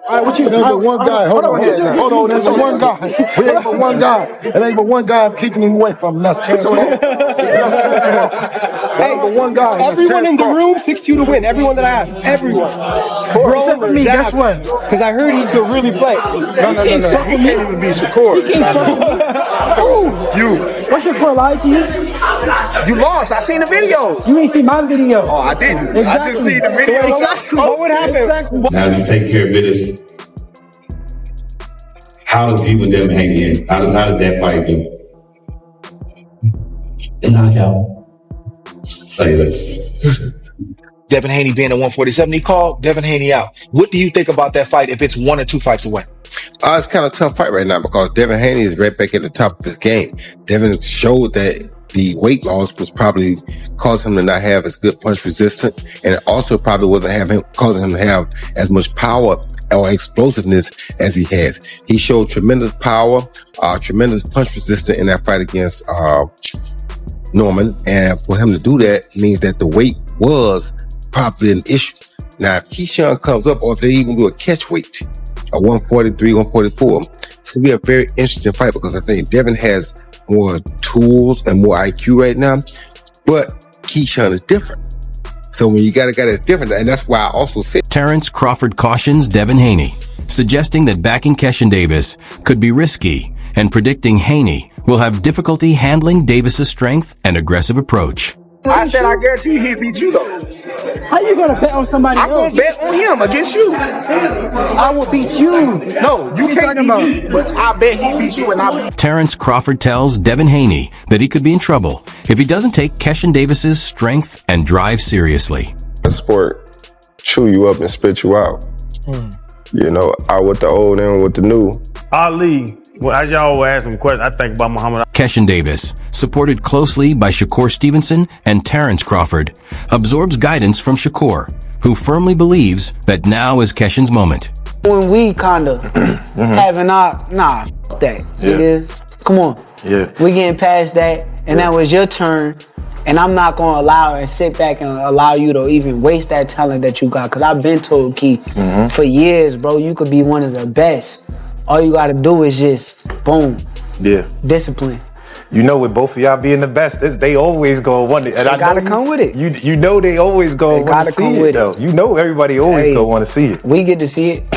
All right, what you? There's but one guy. Hold on. There's but one guy. We ain't but one guy. It ain't but one guy keeping him away from him. That's Terence Crawford. Hey, but one guy. Everyone in the room picked you to win. Everyone that I asked. Everyone. Bro, except for me. Guess what? Because I heard he could really play. No. He can't even be Shakur. You. What's Shakur lied to you? You lost. I seen the videos. You ain't seen my video. Oh, I didn't. Exactly. I just seen the video. Exactly. What would happen? Exactly. Now that you take care of business, how does you and Devin Haney in? How does that fight go? The knockout. Say this. Devin Haney being at 147, he called Devin Haney out. What do you think about that fight if it's 1 or 2 fights away? It's kind of a tough fight right now because Devin Haney is right back at the top of his game. Devin showed that the weight loss was probably causing him to not have as good punch resistance, and it also probably wasn't causing him to have as much power or explosiveness as he has. He showed tremendous power, tremendous punch resistance in that fight against Norman, and for him to do that means that the weight was probably an issue. Now, if Keyshawn comes up, or if they even do a catch weight, a 143, 144, it's gonna be a very interesting fight because I think Devin has more tools and more IQ right now, but Keyshawn is different. So when you got a guy that's different, and that's why I also said Terence Crawford cautions Devin Haney, suggesting that backing Keyshawn Davis could be risky and predicting Haney will have difficulty handling Davis's strength and aggressive approach. I said I guarantee he beat you though. How you gonna bet on somebody else? I'm gonna bet on him against you. I will beat you. No, you can't beat me, but I bet he beat you and I beat. Terence Crawford tells Devin Haney that he could be in trouble if he doesn't take Keyshawn Davis's strength and drive seriously. The sport chew you up and spit you out. You know, out with the old and with the new. Ali, well, as y'all ask him questions, I think about Muhammad. Keyshawn Davis, supported closely by Shakur Stevenson and Terence Crawford, absorbs guidance from Shakur, who firmly believes that now is Keyshawn's moment. When we kind of having our, that. Yeah. Come on. Yeah. We getting past that, and that was your turn, and I'm not going to allow and sit back and allow you to even waste that talent that you got, because I've been told, Key, for years, bro, you could be one of the best. All you got to do is just, boom, discipline. You know, with both of y'all being the best, they always go want it. And they gotta come with it. You know they always go want to see it, though. You know everybody always go want to see it. We get to see it.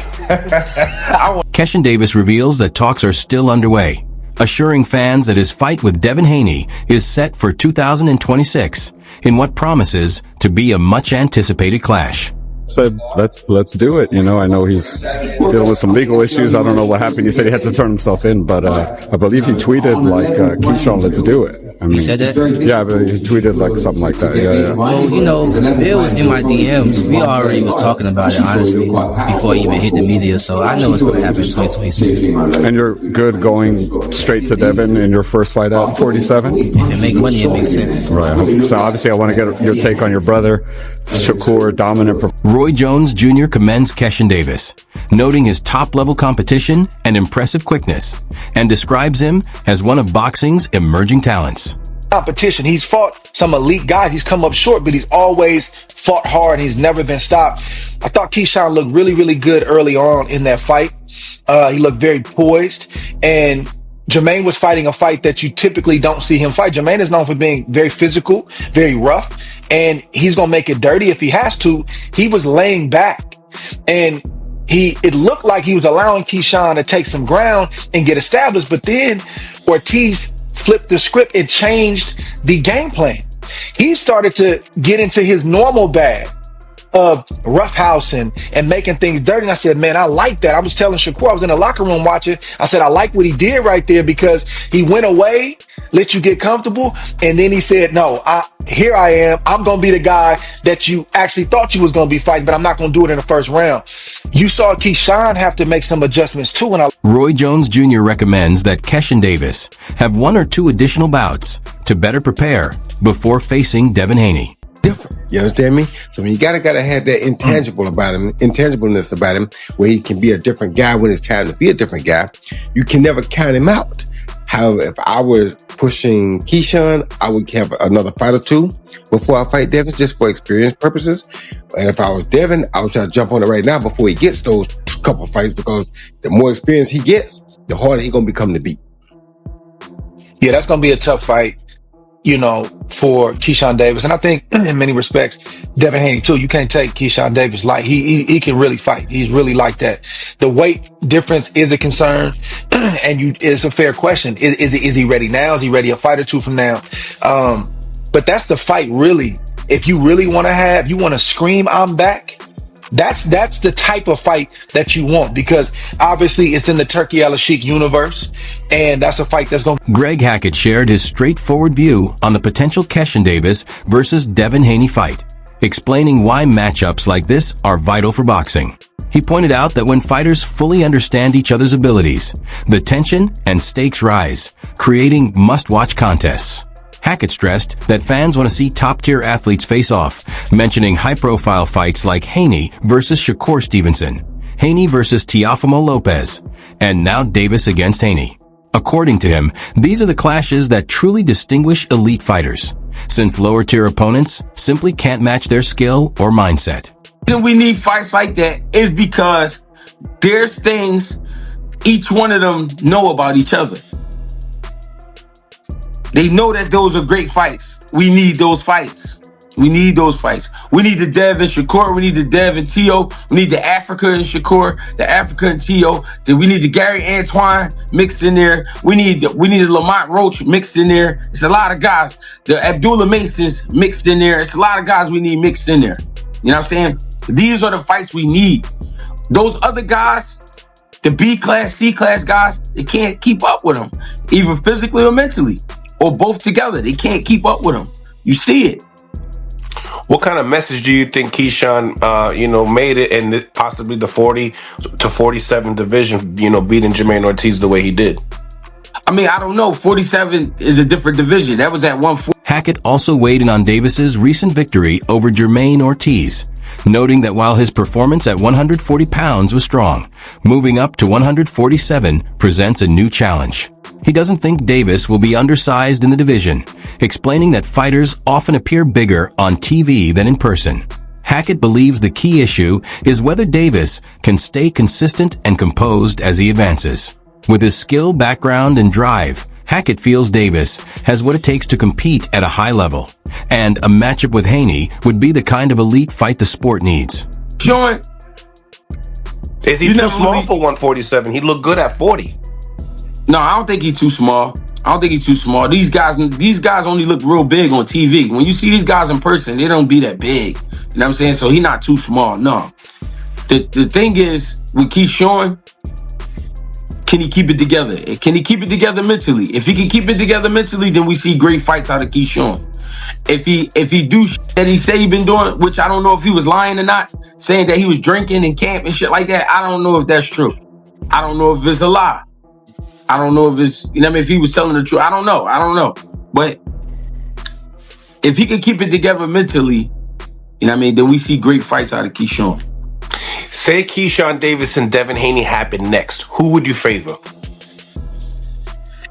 Keyshawn Davis reveals that talks are still underway, assuring fans that his fight with Devin Haney is set for 2026 in what promises to be a much-anticipated clash. Said, let's do it. You know, I know he's dealing with some legal issues. I don't know what happened. He said he had to turn himself in, but I believe he tweeted like, Keyshawn, let's do it. I mean, he said that? Yeah, but he tweeted like something like that. Yeah. Well, you know, Bill was in my DMs. We already was talking about it, honestly, before he even hit the media. So I know it's going to happen in 2026. And you're good going straight to Devin in your first fight at 47? If it make money, it makes sense. Right. So obviously I want to get your take on your brother, Shakur, dominant. Roy Jones Jr. commends Keyshawn Davis, noting his top-level competition and impressive quickness, and describes him as one of boxing's emerging talents. Competition. He's fought some elite guys. He's come up short, but he's always fought hard. He's never been stopped. I thought Keyshawn looked really, really good early on in that fight. He looked very poised, and Jermaine was fighting a fight that you typically don't see him fight. Jermaine is known for being very physical, very rough, and he's going to make it dirty if he has to. He was laying back, and it looked like he was allowing Keyshawn to take some ground and get established, but then Ortiz flipped the script and changed the game plan. He started to get into his normal bag of roughhousing and making things dirty. And I said, man, I like that. I was telling Shakur, I was in the locker room watching. I said, I like what he did right there, because he went away, let you get comfortable. And then he said, no, here I am. I'm going to be the guy that you actually thought you was going to be fighting, but I'm not going to do it in the first round. You saw Keyshawn have to make some adjustments too. Roy Jones Jr. recommends that Keyshawn Davis have 1 or 2 additional bouts to better prepare before facing Devin Haney. Different. You understand me? So when you gotta have that intangibleness about him, where he can be a different guy when it's time to be a different guy. You can never count him out. However, if I were pushing Keyshawn, I would have another fight or 2 before I fight Devin, just for experience purposes. And if I was Devin, I would try to jump on it right now before he gets those couple fights because the more experience he gets, the harder he's going to become to beat. Yeah, that's going to be a tough fight, you know, for Keyshawn Davis. And I think in many respects, Devin Haney too. You can't take Keyshawn Davis light. He can really fight. He's really like that. The weight difference is a concern, and it's a fair question. Is he ready now? Is he ready a fight or two from now? But that's the fight, really. If you really want to you want to scream, I'm back. That's the type of fight that you want, because obviously it's in the Turki Al-Sheikh universe, and that's a fight that's going to... Greg Hackett shared his straightforward view on the potential Keyshawn Davis versus Devin Haney fight, explaining why matchups like this are vital for boxing. He pointed out that when fighters fully understand each other's abilities, the tension and stakes rise, creating must-watch contests. Hackett stressed that fans want to see top-tier athletes face off, mentioning high-profile fights like Haney versus Shakur Stevenson, Haney versus Teofimo Lopez, and now Davis against Haney. According to him, these are the clashes that truly distinguish elite fighters, since lower-tier opponents simply can't match their skill or mindset. The reason we need fights like that is because there's things each one of them know about each other. They know that those are great fights. We need those fights. We need those fights. We need the Dev and Shakur. We need the Dev and Tio. We need the Africa and Shakur, the Africa and Tio. Then we need the Gary Antoine mixed in there. We need the Lamont Roach mixed in there. It's a lot of guys. The Abdullah Masons mixed in there. It's a lot of guys we need mixed in there. You know what I'm saying? These are the fights we need. Those other guys, the B class, C class guys, they can't keep up with them, either physically or mentally. Or both together. They can't keep up with him. You see it. What kind of message do you think Keyshawn, made it in possibly the 40 to 47 division, beating Jermaine Ortiz the way he did? I mean, I don't know. 47 is a different division. That was at 140. Hackett also weighed in on Davis's recent victory over Jermaine Ortiz, noting that while his performance at 140 pounds was strong, moving up to 147 presents a new challenge. He doesn't think Davis will be undersized in the division, explaining that fighters often appear bigger on TV than in person. Hackett believes the key issue is whether Davis can stay consistent and composed as he advances. With his skill, background, and drive, Hackett feels Davis has what it takes to compete at a high level, and a matchup with Haney would be the kind of elite fight the sport needs. Sean, is he too small for 147? He looked good at 40. No, I don't think he's too small. These guys only look real big on TV. When you see these guys in person, they don't be that big. You know what I'm saying? So he's not too small. No. The thing is, with Keyshawn, can he keep it together? Can he keep it together mentally? If he can keep it together mentally, then we see great fights out of Keyshawn. If he do that he say he been doing, which I don't know if he was lying or not, saying that he was drinking and camp and shit like that, I don't know if that's true. I don't know if it's a lie. I don't know if it's, if he was telling the truth. I don't know. But if he can keep it together mentally, then we see great fights out of Keyshawn. Say Keyshawn Davis and Devin Haney happen next. Who would you favor?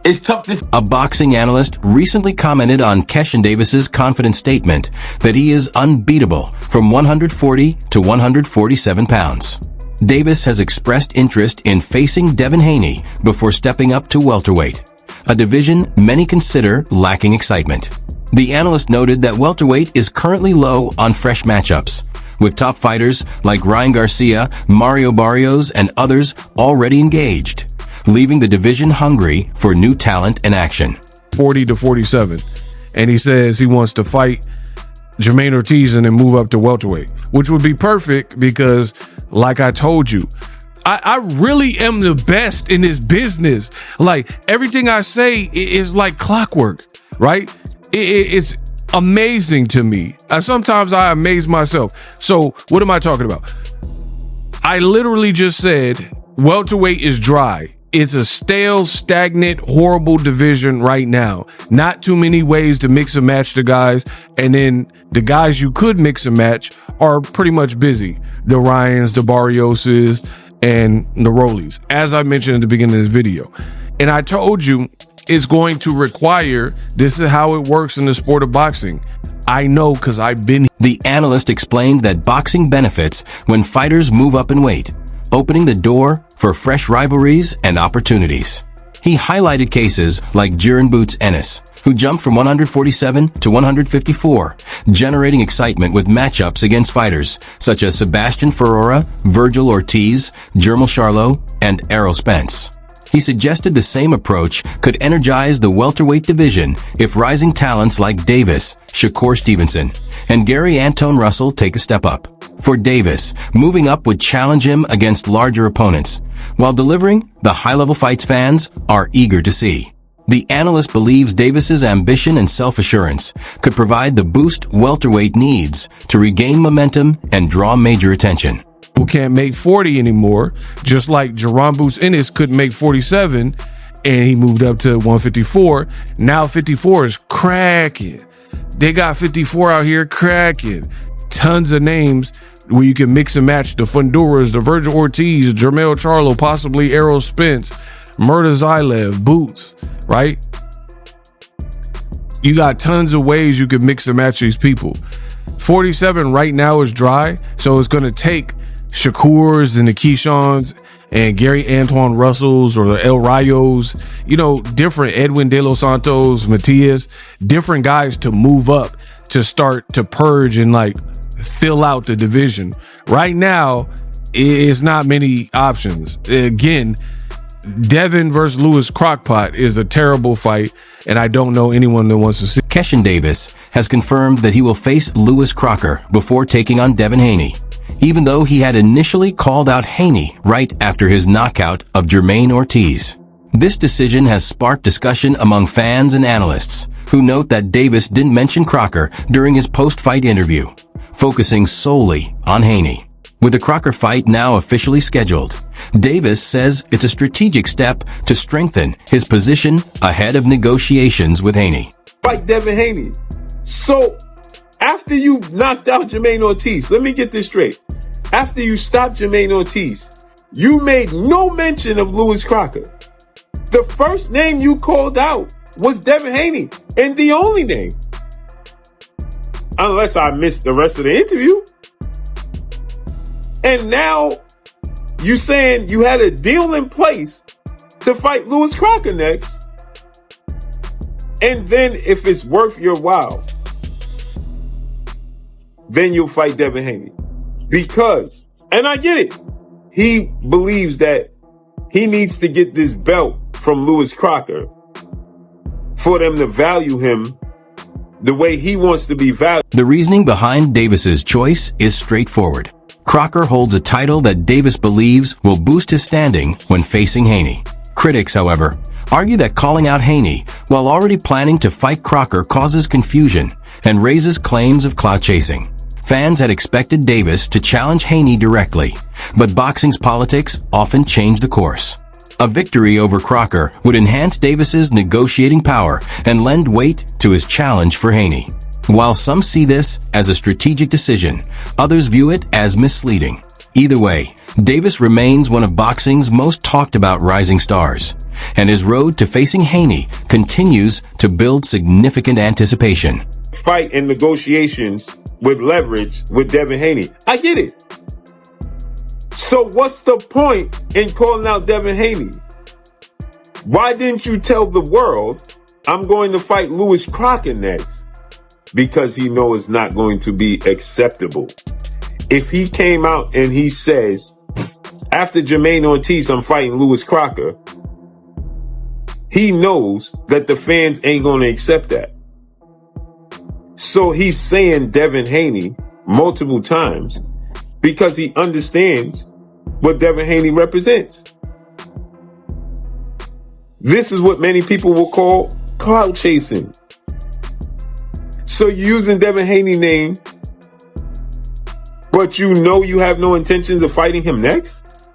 It's tough to... A boxing analyst recently commented on Keyshawn Davis's confident statement that he is unbeatable from 140 to 147 pounds. Davis has expressed interest in facing Devin Haney before stepping up to welterweight, a division many consider lacking excitement. The analyst noted that welterweight is currently low on fresh matchups, with top fighters like Ryan Garcia, Mario Barrios, and others already engaged, leaving the division hungry for new talent and action. 40 to 47, and he says he wants to fight Jermaine Ortiz and then move up to welterweight, which would be perfect because, like I told you, I really am the best in this business. Like, everything I say is like clockwork, right? It's amazing to me. Sometimes I amaze myself. So what am I talking about? I literally just said welterweight is dry. It's a stale, stagnant, horrible division right now. Not too many ways to mix and match the guys. And then the guys you could mix and match are pretty much busy. The Ryans, the Barrioses, and the Rollies, as I mentioned at the beginning of this video. And I told you it's going to require, this is how it works in the sport of boxing. I know because I've been. The analyst explained that boxing benefits when fighters move up in weight, opening the door for fresh rivalries and opportunities. He highlighted cases like Jiren Boots Ennis, who jumped from 147 to 154, generating excitement with matchups against fighters such as Sebastian Ferreira, Virgil Ortiz, Jermel Charlo, and Errol Spence. He suggested the same approach could energize the welterweight division if rising talents like Davis, Shakur Stevenson, and Gary Anton Russell take a step up. For Davis, moving up would challenge him against larger opponents, while delivering the high-level fights fans are eager to see. The analyst believes Davis's ambition and self-assurance could provide the boost welterweight needs to regain momentum and draw major attention. Who can't make 40 anymore, just like Jerron Boots Ennis couldn't make 47, and he moved up to 154. Now 54 is cracking. They got 54 out here cracking. Tons of names where you can mix and match the Funduras, the Virgil Ortiz, Jermel Charlo, possibly Errol Spence, Murda Zailev, Boots, right? You got tons of ways you can mix and match these people. 47 right now is dry, so it's going to take Shakur's and the Keyshawns and Gary Antoine Russells or the El Rayos, you know, different Edwin De Los Santos, Matias, different guys to move up to start to purge and like fill out the division. Right now, it's not many options. Again, Devin versus Louis Crockpot is a terrible fight, and I don't know anyone that wants to see. Keyshawn Davis has confirmed that he will face Louis Crocker before taking on Devin Haney, even though he had initially called out Haney right after his knockout of Jermaine Ortiz. This decision has sparked discussion among fans and analysts, who note that Davis didn't mention Crocker during his post-fight interview, focusing solely on Haney. With the Crocker fight now officially scheduled, Davis says it's a strategic step to strengthen his position ahead of negotiations with Haney. Fight Devin Haney. So, after you knocked out Jermaine Ortiz, let me get this straight. After you stopped Jermaine Ortiz, you made no mention of Louis Crocker. The first name you called out was Devin Haney, and the only name. Unless I missed the rest of the interview. And now you saying you had a deal in place to fight Louis Crocker next. And then if it's worth your while, then you'll fight Devin Haney. Because, and I get it, he believes that he needs to get this belt from Louis Crocker for them to value him the way he wants to be valued. The reasoning behind Davis's choice is straightforward. Crocker holds a title that Davis believes will boost his standing when facing Haney. Critics, however, argue that calling out Haney while already planning to fight Crocker causes confusion and raises claims of clout chasing. Fans had expected Davis to challenge Haney directly, but boxing's politics often change the course. A victory over Crocker would enhance Davis's negotiating power and lend weight to his challenge for Haney. While some see this as a strategic decision, others view it as misleading. Either way, Davis remains one of boxing's most talked about rising stars, and his road to facing Haney continues to build significant anticipation. Fight and negotiations with leverage with Devin Haney. I get it. So what's the point in calling out Devin Haney? Why didn't you tell the world I'm going to fight Louis Crocker next? Because he knows it's not going to be acceptable. If he came out and he says, after Jermaine Ortiz, I'm fighting Louis Crocker, he knows that the fans ain't going to accept that. So he's saying Devin Haney multiple times because he understands what Devin Haney represents. This is what many people will call clout chasing. So you're using Devin Haney's name, but you know you have no intentions of fighting him next?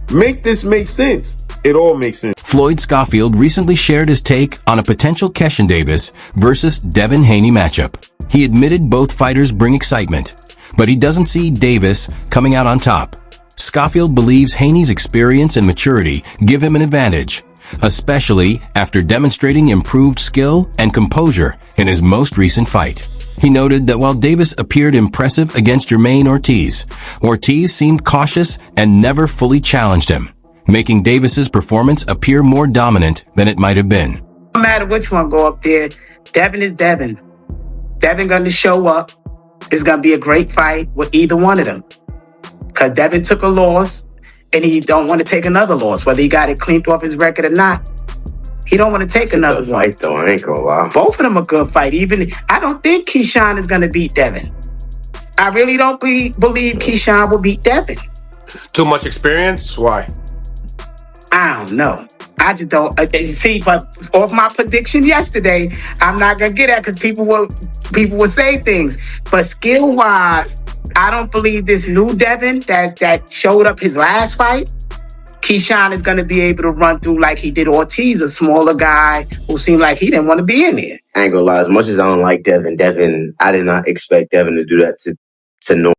Make this make sense. It all makes sense. Floyd Schofield recently shared his take on a potential Keyshawn Davis versus Devin Haney matchup. He admitted both fighters bring excitement, but he doesn't see Davis coming out on top. Schofield believes Haney's experience and maturity give him an advantage, especially after demonstrating improved skill and composure in his most recent fight. He noted that while Davis appeared impressive against Jermaine Ortiz, Ortiz seemed cautious and never fully challenged him, making Davis's performance appear more dominant than it might have been. No matter which one go up there, Devin is Devin. Devin going to show up. It's going to be a great fight with either one of them. Because Devin took a loss, and he don't want to take another loss, whether he got it cleaned off his record or not. He don't want to take another fight, though. I ain't gonna lie. Both of them are good fight. I don't think Keyshawn is going to beat Devin. I really don't believe Keyshawn will beat Devin. Too much experience? Why? I don't know. I just don't see. But off my prediction yesterday, I'm not gonna get that because people will say things. But skill wise, I don't believe this new Devin that showed up his last fight. Keyshawn is gonna be able to run through like he did Ortiz, a smaller guy who seemed like he didn't want to be in there. I ain't gonna lie. As much as I don't like Devin, I did not expect Devin to do that to no.